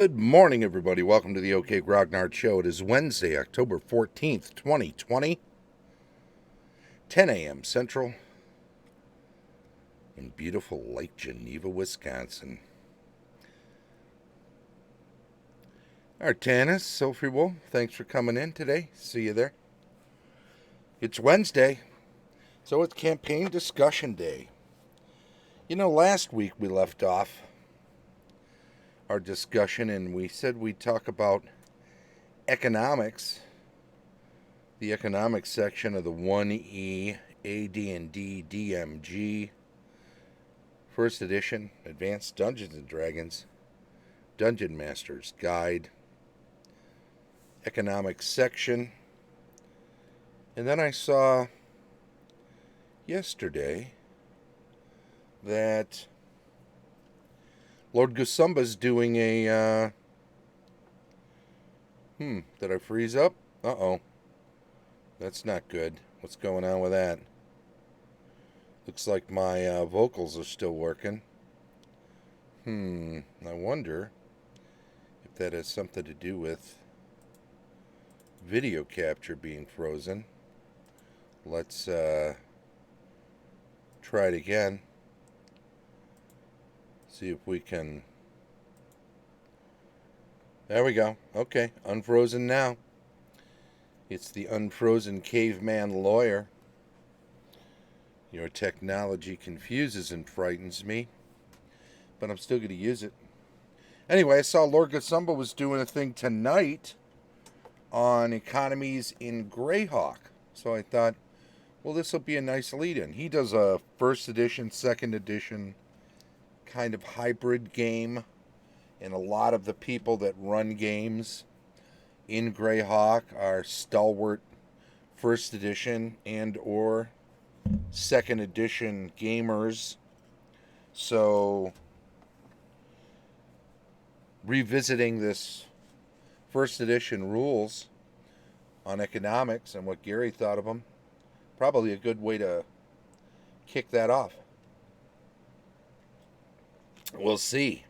Good morning, everybody. Welcome to the OK Grognard Show. It is Wednesday, October 14th, 2020, 10 a.m. Central in beautiful Lake Geneva, Wisconsin. Artanis, Sophie Wolf, thanks for coming in today. See you there. It's Wednesday, so it's campaign discussion day. You know, last week we left off our discussion and we said we'd talk about economics, the economics section of the 1E AD&D DMG First Edition Advanced Dungeons & Dragons Dungeon Master's Guide economics section. And then I saw yesterday that Lord Gusumba's doing a did I freeze up? Uh-oh. That's not good. What's going on with that? Looks like my vocals are still working. I wonder if that has something to do with video capture being frozen. Let's try it again. See if we can... There we go. Okay, unfrozen now. It's the unfrozen caveman lawyer. Your technology confuses and frightens me, but I'm still going to use it. Anyway, I saw Lord Gusumba was doing a thing tonight on economies in Greyhawk. So I thought, well, this will be a nice lead-in. He does a first edition, second edition kind of hybrid game. And a lot of the people that run games in Greyhawk are stalwart first edition and or second edition gamers. So revisiting this first edition rules on economics and what Gary thought of them, probably a good way to kick that off. We'll see.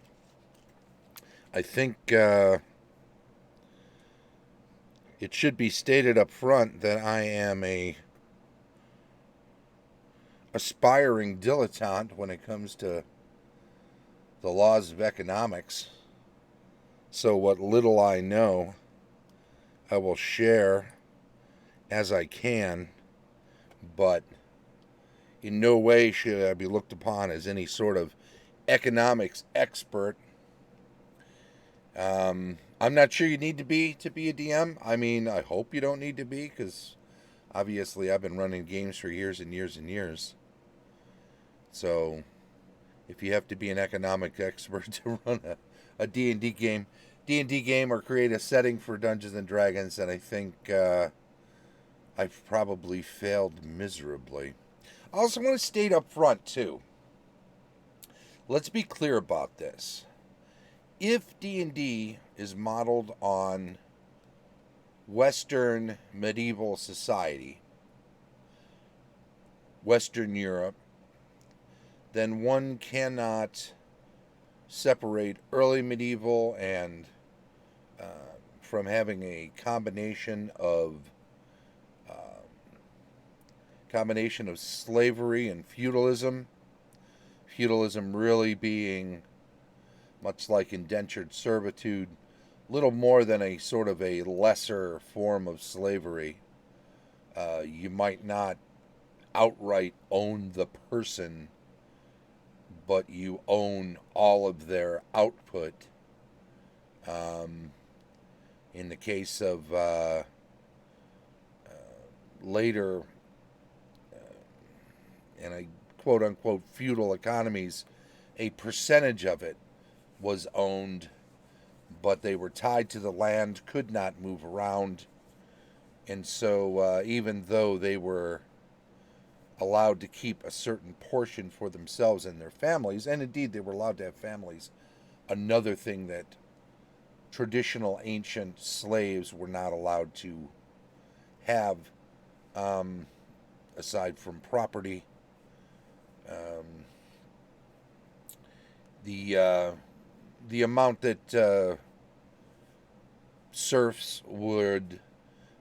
I think it should be stated up front that I am a aspiring dilettante when it comes to the laws of economics. So what little I know, I will share as I can, but in no way should I be looked upon as any sort of economics expert. I'm not sure you need to be a DM. I mean, I hope you don't need to be, because obviously I've been running games for years and years and years. So if you have to be an economic expert to run a D&D game, or create a setting for Dungeons and Dragons, then I think I've probably failed miserably. I also want to state up front, too. Let's be clear about this. If D&D is modeled on Western medieval society, Western Europe, then one cannot separate early medieval and from having a combination of slavery and feudalism. Feudalism really being much like indentured servitude, little more than a sort of a lesser form of slavery. You might not outright own the person, but you own all of their output. In the case of later, and I quote-unquote feudal economies, a percentage of it was owned, but they were tied to the land, could not move around, and so even though they were allowed to keep a certain portion for themselves and their families, and indeed they were allowed to have families, another thing that traditional ancient slaves were not allowed to have, aside from property, the amount that serfs would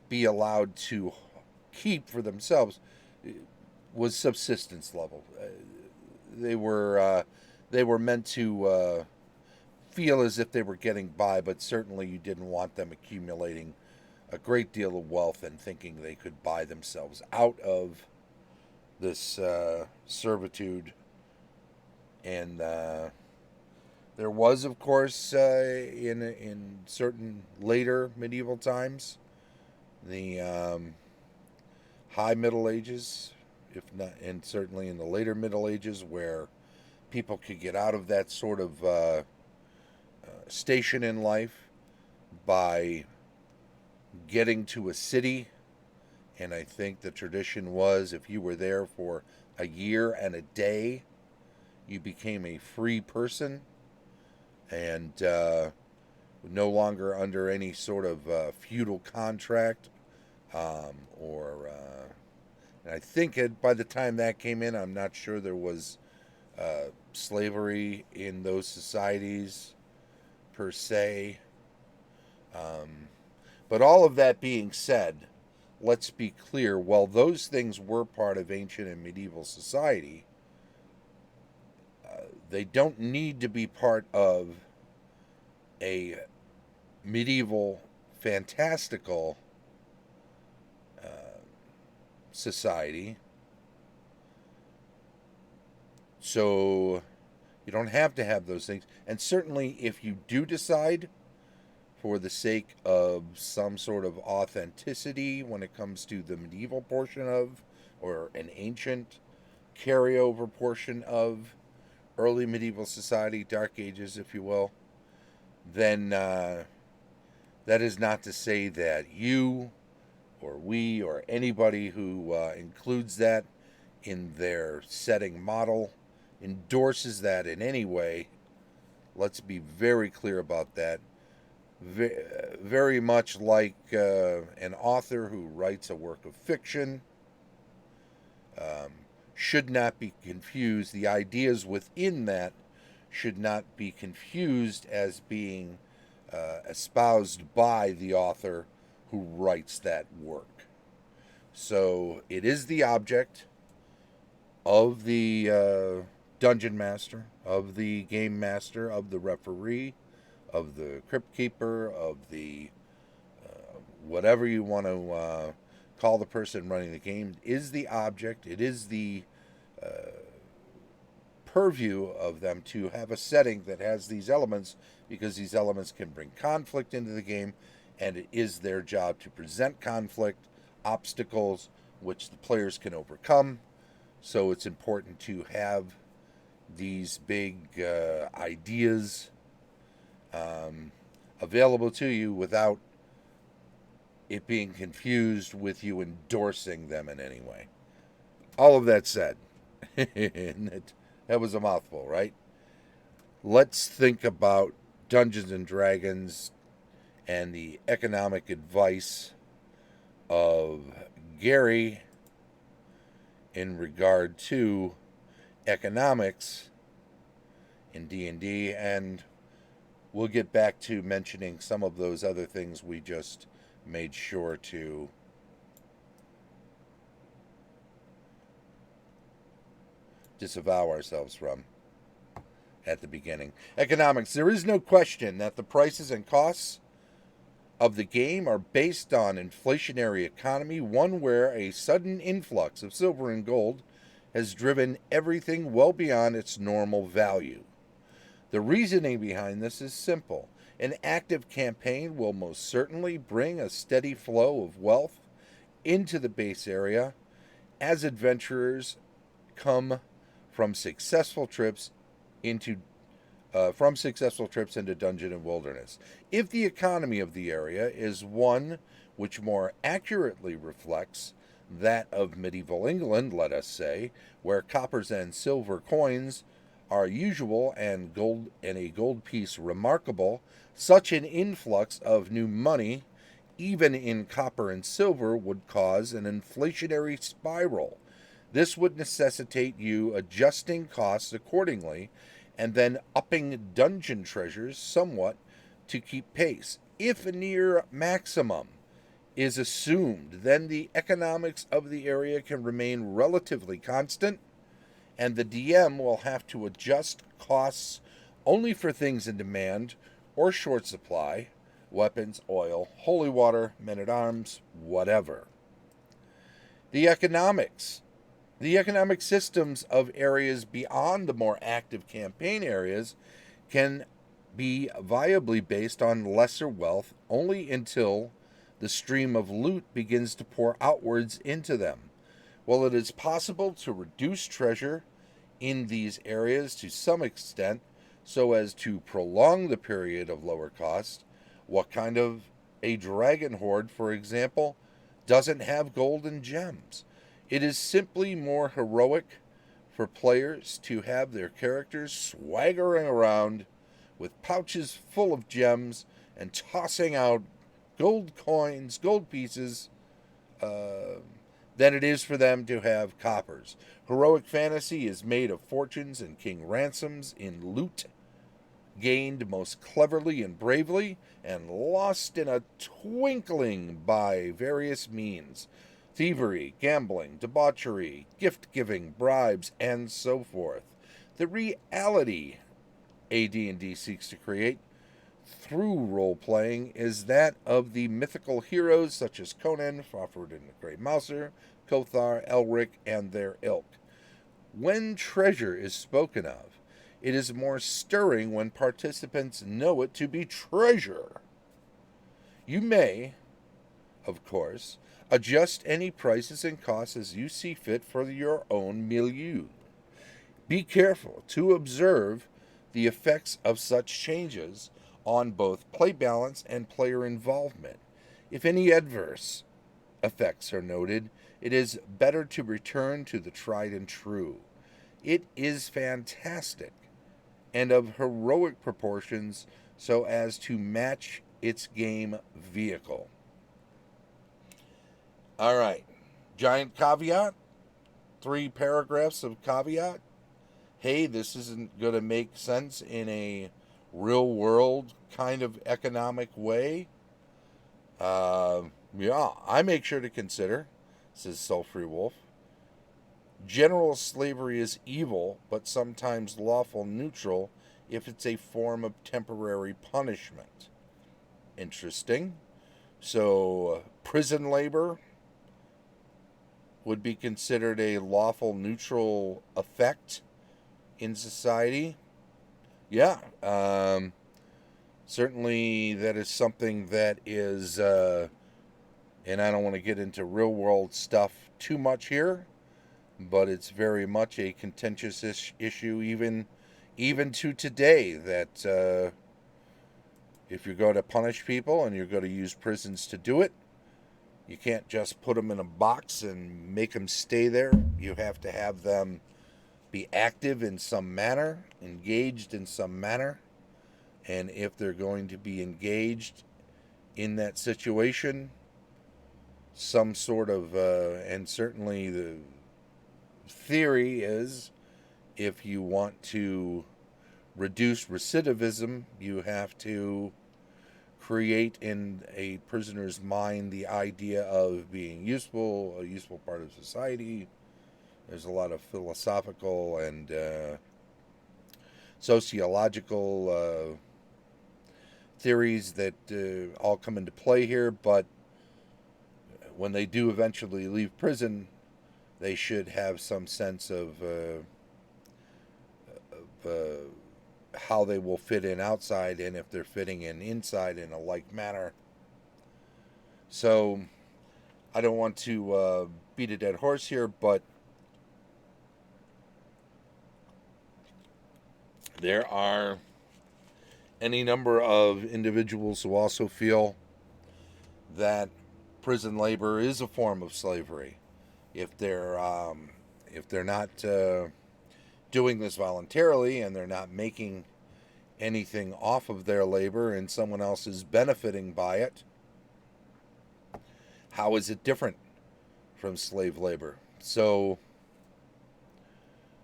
be allowed to keep for themselves was subsistence level. They were they were meant to feel as if they were getting by, but certainly you didn't want them accumulating a great deal of wealth and thinking they could buy themselves out of this servitude. And there was, of course, in certain later medieval times, the high Middle Ages, if not, and certainly in the later Middle Ages, where people could get out of that sort of station in life by getting to a city. And I think the tradition was if you were there for a year and a day, you became a free person and no longer under any sort of feudal contract. Or and I think by the time that came in, I'm not sure there was slavery in those societies per se. But all of that being said, let's be clear, while those things were part of ancient and medieval society, they don't need to be part of a medieval fantastical society. So you don't have to have those things. And certainly if you do decide, for the sake of some sort of authenticity when it comes to the medieval portion of, or an ancient carryover portion of early medieval society, Dark Ages, if you will, then that is not to say that you or we or anybody who includes that in their setting model endorses that in any way. Let's be very clear about that. Very much like an author who writes a work of fiction should not be confused. The ideas within that should not be confused as being espoused by the author who writes that work. So it is the object of the dungeon master, of the game master, of the referee, of the crypt keeper, of the whatever you want to call the person running the game, is the object. It is the purview of them to have a setting that has these elements, because these elements can bring conflict into the game, and it is their job to present conflict, obstacles, which the players can overcome. So it's important to have these big ideas available to you without it being confused with you endorsing them in any way. All of that said, that was a mouthful, right? Let's think about Dungeons and Dragons and the economic advice of Gary in regard to economics in D&D, and we'll get back to mentioning some of those other things we just made sure to disavow ourselves from at the beginning. Economics. There is no question that the prices and costs of the game are based on inflationary economy, one where a sudden influx of silver and gold has driven everything well beyond its normal value. The reasoning behind this is simple. An active campaign will most certainly bring a steady flow of wealth into the base area as adventurers come from successful trips into dungeon and wilderness. If the economy of the area is one which more accurately reflects that of medieval England, let us say, where coppers and silver coins are usual and a gold piece remarkable, such an influx of new money, even in copper and silver, would cause an inflationary spiral. This would necessitate you adjusting costs accordingly and then upping dungeon treasures somewhat to keep pace. If a near maximum is assumed, then the economics of the area can remain relatively constant, and the DM will have to adjust costs only for things in demand or short supply: weapons, oil, holy water, men at arms, whatever. The economics. The economic systems of areas beyond the more active campaign areas can be viably based on lesser wealth only until the stream of loot begins to pour outwards into them. While it is possible to reduce treasure in these areas to some extent so as to prolong the period of lower cost, what kind of a dragon horde, for example, doesn't have gold and gems? It is simply more heroic for players to have their characters swaggering around with pouches full of gems and tossing out gold coins, gold pieces, than it is for them to have coppers. Heroic fantasy is made of fortunes and king ransoms in loot gained most cleverly and bravely, and lost in a twinkling by various means: thievery, gambling, debauchery, gift giving, bribes, and so forth. The reality AD&D seeks to create through role playing is that of the mythical heroes such as Conan, Fafhrd and the Grey Mouser, Kothar, Elric, and their ilk. When treasure is spoken of, it is more stirring when participants know it to be treasure. You may, of course, adjust any prices and costs as you see fit for your own milieu. Be careful to observe the effects of such changes on both play balance and player involvement. If any adverse effects are noted, it is better to return to the tried and true. It is fantastic and of heroic proportions so as to match its game vehicle. All right, giant caveat, 3 paragraphs of caveat. Hey, this isn't going to make sense in a real world kind of economic way. Yeah, I make sure to consider, says Sulfrey Wolf. General slavery is evil, but sometimes lawful neutral if it's a form of temporary punishment. Interesting. So, prison labor would be considered a lawful neutral effect in society. Yeah, certainly that is something that is, and I don't want to get into real world stuff too much here, but it's very much a contentious issue even to today, that if you're going to punish people and you're going to use prisons to do it, you can't just put them in a box and make them stay there. You have to have them be active in some manner, engaged in some manner, and if they're going to be engaged in that situation, some sort of, and certainly the theory is, if you want to reduce recidivism, you have to create in a prisoner's mind the idea of being useful, a useful part of society. There's a lot of philosophical and sociological theories that all come into play here, but when they do eventually leave prison, they should have some sense of how they will fit in outside, and if they're fitting in inside in a like manner. So I don't want to beat a dead horse here, but there are any number of individuals who also feel that prison labor is a form of slavery. If they're not doing this voluntarily and they're not making anything off of their labor and someone else is benefiting by it, how is it different from slave labor? So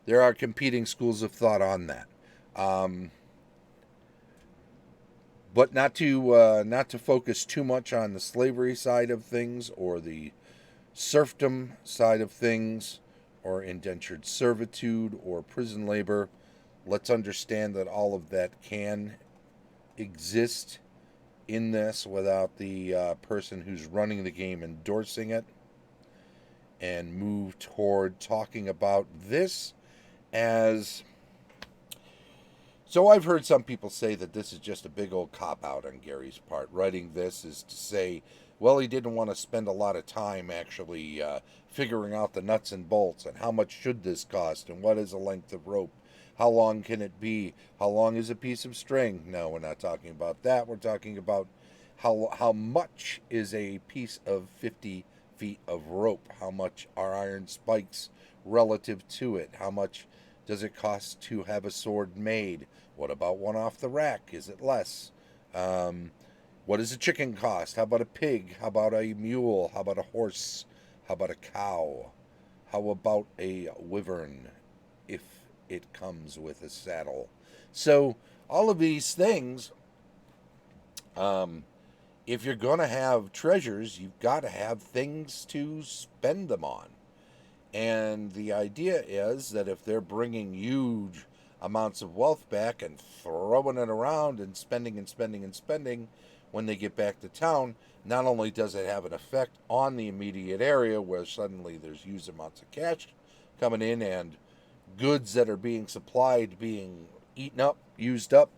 there are competing schools of thought on that. But not to focus too much on the slavery side of things or the serfdom side of things or indentured servitude or prison labor. Let's understand that all of that can exist in this without the person who's running the game endorsing it, and move toward talking about this as. So I've heard some people say that this is just a big old cop out on Gary's part. Writing this is to say, well, he didn't want to spend a lot of time actually figuring out the nuts and bolts and how much should this cost and what is the length of rope. How long can it be? How long is a piece of string? No, we're not talking about that. We're talking about how much is a piece of 50 feet of rope? How much are iron spikes relative to it? How much does it cost to have a sword made? What about one off the rack? Is it less? What does a chicken cost? How about a pig? How about a mule? How about a horse? How about a cow? How about a wyvern if it comes with a saddle? So, all of these things, if you're going to have treasures, you've got to have things to spend them on. And the idea is that if they're bringing huge amounts of wealth back and throwing it around and spending and spending and spending when they get back to town, not only does it have an effect on the immediate area where suddenly there's huge amounts of cash coming in and goods that are being supplied being eaten up, used up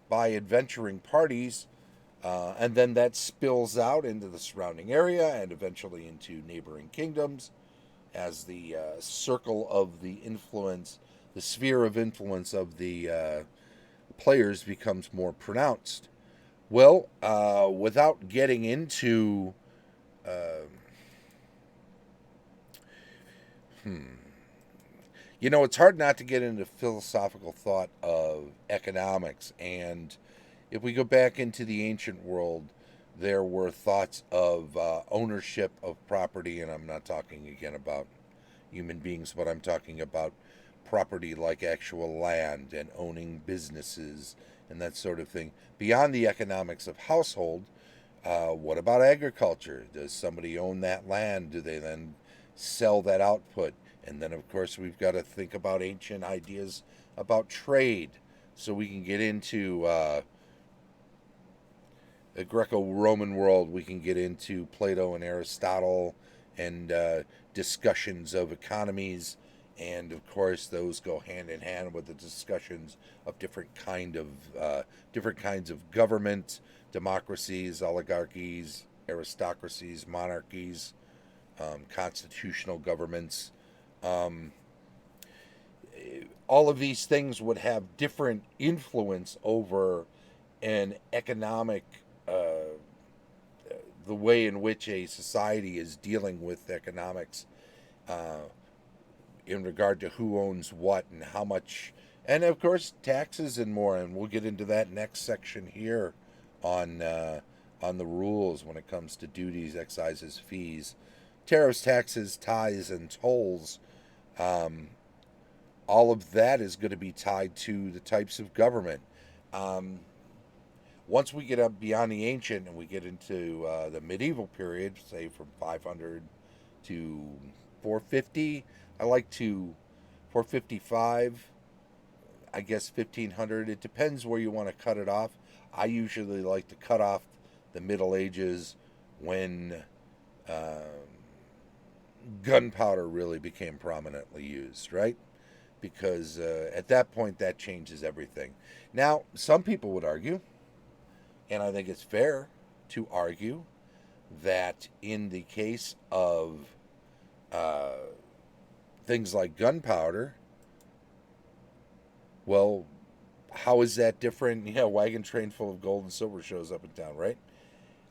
by adventuring parties, and then that spills out into the surrounding area and eventually into neighboring kingdoms as the circle of the influence, the sphere of influence of the players becomes more pronounced. Well, without getting into, uh, it's hard not to get into philosophical thought of economics. And if we go back into the ancient world, there were thoughts of ownership of property, and I'm not talking again about human beings, but I'm talking about property like actual land and owning businesses and that sort of thing. Beyond the economics of household, what about agriculture? Does somebody own that land? Do they then sell that output? And then, of course, we've got to think about ancient ideas about trade. So we can get into the Greco-Roman world. We can get into Plato and Aristotle and discussions of economies, and of course those go hand in hand with the discussions of different kinds of government, democracies, oligarchies, aristocracies, monarchies, constitutional governments. Um, all of these things would have different influence over an economic the way in which a society is dealing with economics uh, in regard to who owns what and how much, and of course taxes and more. And we'll get into that next section here on the rules when it comes to duties, excises, fees, tariffs, taxes, tithes, and tolls. Um, all of that is going to be tied to the types of government. Um, Once we get up beyond the ancient and we get into the medieval period, say from 500 to 450, I like to 455, I guess 1500. It depends where you want to cut it off. I usually like to cut off the Middle Ages when gunpowder really became prominently used, right? Because at that point, that changes everything. Now, some people would argue, and I think it's fair to argue, that in the case of uh, things like gunpowder, well, how is that different? Yeah, a wagon train full of gold and silver shows up in town, right?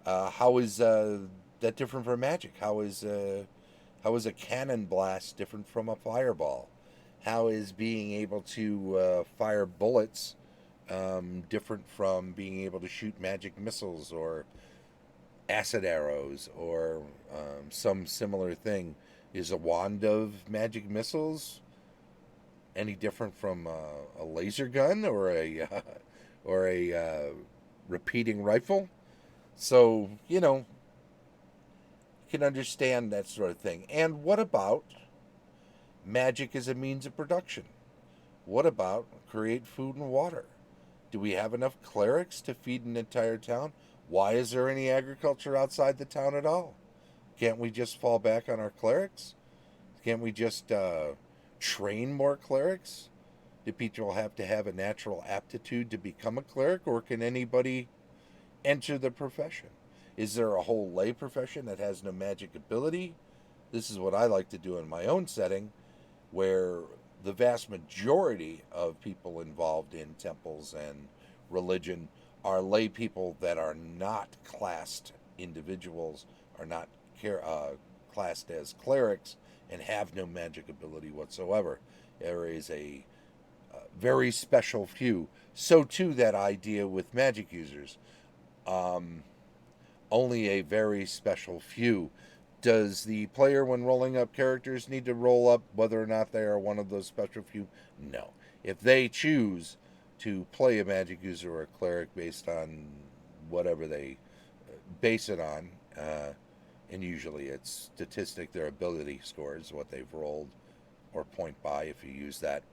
How is that different from magic? How is a cannon blast different from a fireball? How is being able to fire bullets different from being able to shoot magic missiles or acid arrows or some similar thing? Is a wand of magic missiles any different from a laser gun or a or a repeating rifle. So, you can understand that sort of thing. And what about magic as a means of production? What about create food and water? Do we have enough clerics to feed an entire town? Why is there any agriculture outside the town at all? Can't we just fall back on our clerics? Can't we just train more clerics? Do people have to have a natural aptitude to become a cleric, or can anybody enter the profession? Is there a whole lay profession that has no magic ability? This is what I like to do in my own setting, where the vast majority of people involved in temples and religion are lay people that are not classed individuals, are not classed as clerics, and have no magic ability whatsoever. There is a very special few. So too that idea with magic users. Only a very special few. Does the player, when rolling up characters, need to roll up whether or not they are one of those special few? No. If they choose to play a magic user or a cleric based on whatever they base it on, and usually it's statistic, their ability scores, what they've rolled, or point by if you use that.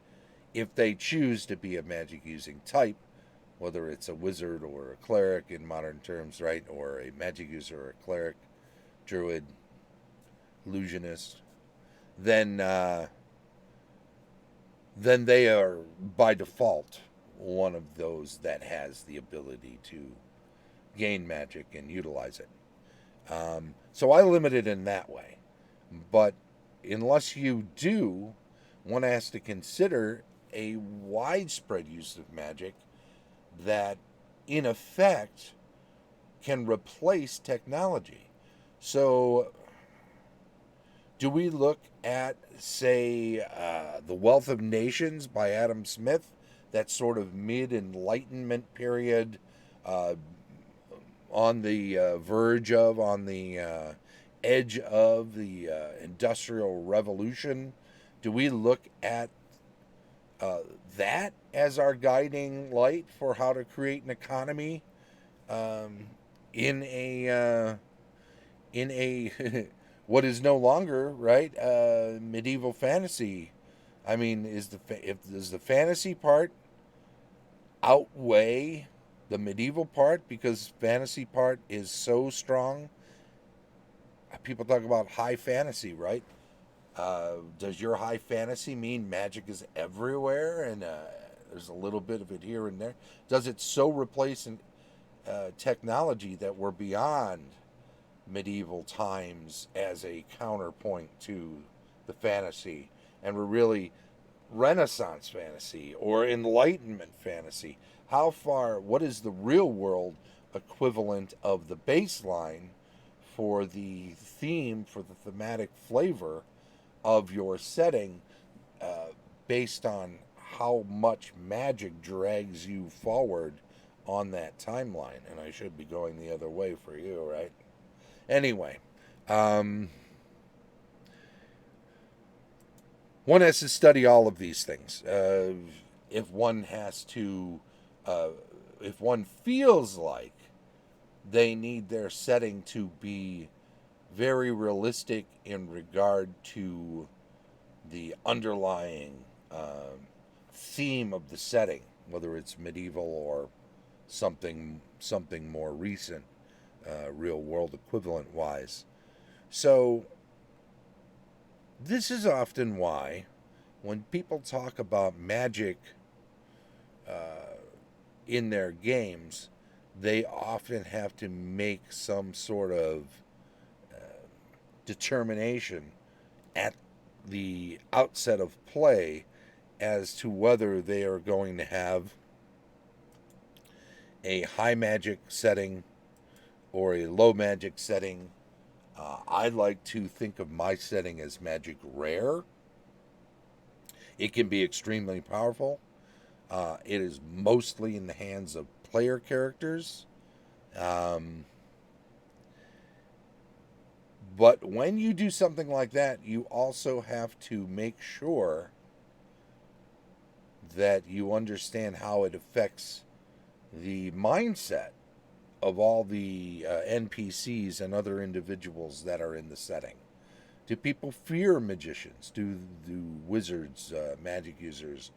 If they choose to be a magic using type, whether it's a wizard or a cleric in modern terms, right, or a magic user or a cleric, druid, illusionist, then they are by default one of those that has the ability to gain magic and utilize it. So I limit it in that way. But unless you do, one has to consider a widespread use of magic that, in effect, can replace technology. So, do we look at, say, The Wealth of Nations by Adam Smith, that sort of mid-Enlightenment period, on the verge of, on the edge of the Industrial Revolution? Do we look at that as our guiding light for how to create an economy in a what is no longer, right, medieval fantasy? I mean, does the fantasy part outweigh the medieval part, because fantasy part is so strong? People talk about high fantasy, right? Does your high fantasy mean magic is everywhere and there's a little bit of it here and there? Does it so replace technology that we're beyond medieval times as a counterpoint to the fantasy, and we're really Renaissance fantasy or Enlightenment fantasy? How far, what is the real world equivalent of the baseline for the theme, for the thematic flavor of your setting, based on how much magic drags you forward on that timeline? And I should be going the other way for you, right? Anyway, one has to study all of these things. If one has to, if one feels like they need their setting to be very realistic in regard to the underlying theme of the setting, whether it's medieval or something more recent, real world equivalent wise. So this is often why when people talk about magic in their games, they often have to make some sort of determination at the outset of play as to whether they are going to have a high magic setting or a low magic setting. I like to think of my setting as magic rare. It can be extremely powerful. It is mostly in the hands of player characters. But when you do something like that, you also have to make sure that you understand how it affects the mindset of all the NPCs and other individuals that are in the setting? Do people fear magicians? Do wizards, magic users?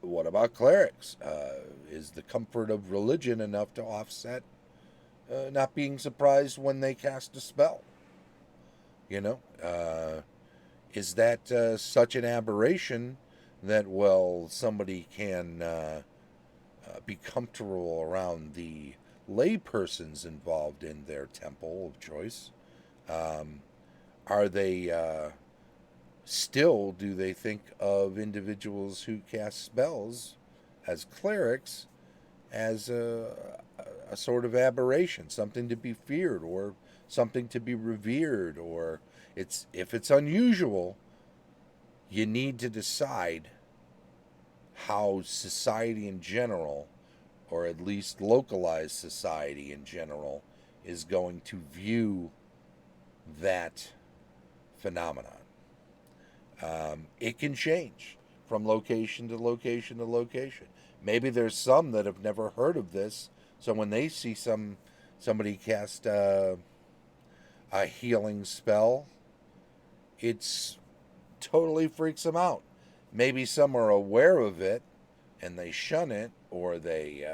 What about clerics? Is the comfort of religion enough to offset not being surprised when they cast a spell? You know, is that such an aberration that, well, somebody can be comfortable around the laypersons involved in their temple of choice? Um, are they still, do they think of individuals who cast spells as clerics as a sort of aberration, something to be feared or something to be revered? Or it's, if it's unusual, you need to decide how society in general, or at least localized society in general, is going to view that phenomenon. It can change from location to location to location. Maybe there's some that have never heard of this, so when they see somebody cast a healing spell, it's totally freaks them out. Maybe some are aware of it and they shun it, or they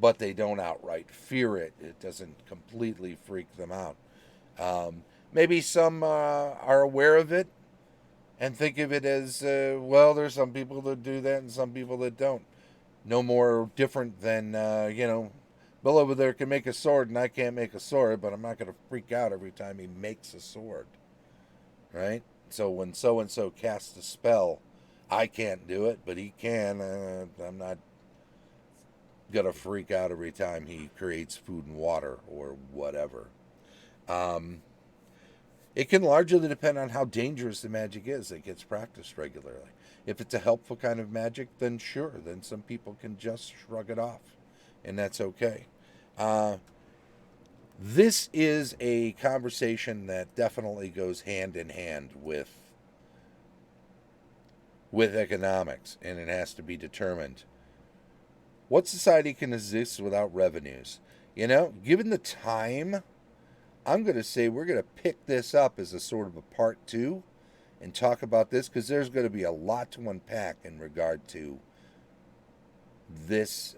but they don't outright fear it. It doesn't completely freak them out. Maybe some are aware of it and think of it as, well, there's some people that do that and some people that don't. No more different than, Bill over there can make a sword and I can't make a sword, but I'm not going to freak out every time he makes a sword. Right? So when so and so casts a spell, I can't do it, but he can. I'm not going to freak out every time he creates food and water or whatever. Um, It can largely depend on how dangerous the magic is that gets practiced regularly. If it's a helpful kind of magic, then sure, then some people can just shrug it off, and that's okay. Uh, this is a conversation that definitely goes hand in hand with economics, and it has to be determined. What society can exist without revenues? Given the time, I'm going to say we're going to pick this up as a sort of a part two and talk about this, because there's going to be a lot to unpack in regard to this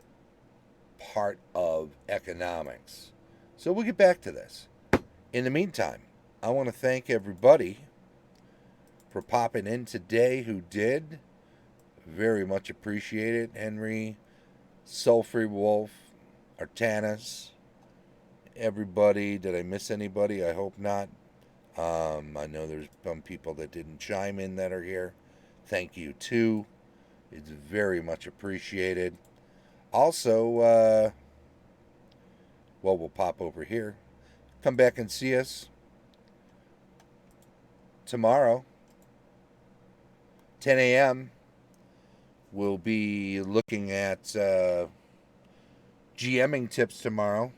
part of economics. So we'll get back to this. In the meantime, I want to thank everybody for popping in today who did. Very much appreciated. Henry, Sulfrey Wolf, Artanis, everybody. Did I miss anybody? I hope not. I know there's some people that didn't chime in that are here. Thank you too. It's very much appreciated. Also, we'll pop over here. Come back and see us tomorrow, 10 a.m. We'll be looking at GMing tips tomorrow.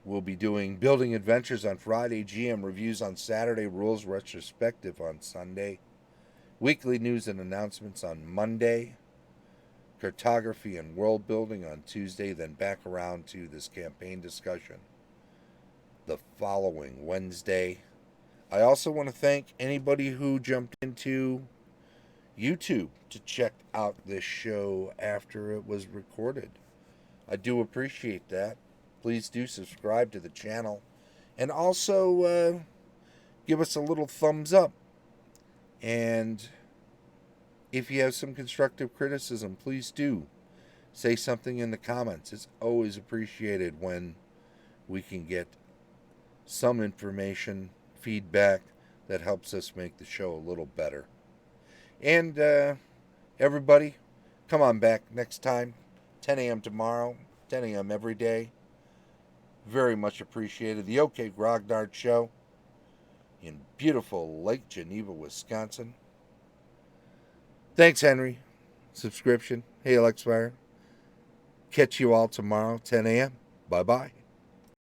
We'll be doing building adventures on Friday, GM reviews on Saturday, rules retrospective on Sunday, weekly news and announcements on Monday, cartography and world building on Tuesday, then back around to this campaign discussion the following Wednesday. I also want to thank anybody who jumped into YouTube to check out this show after it was recorded. I do appreciate that. Please do subscribe to the channel. And also give us a little thumbs up. And if you have some constructive criticism, please do say something in the comments. It's always appreciated when we can get some information, feedback that helps us make the show a little better. And everybody, come on back next time, 10 a.m. tomorrow, 10 a.m. every day. Very much appreciated. The OK Grognard Show in beautiful Lake Geneva, Wisconsin. Thanks, Henry. Subscription. Hey, Alexfire. Catch you all tomorrow, 10 a.m. Bye-bye.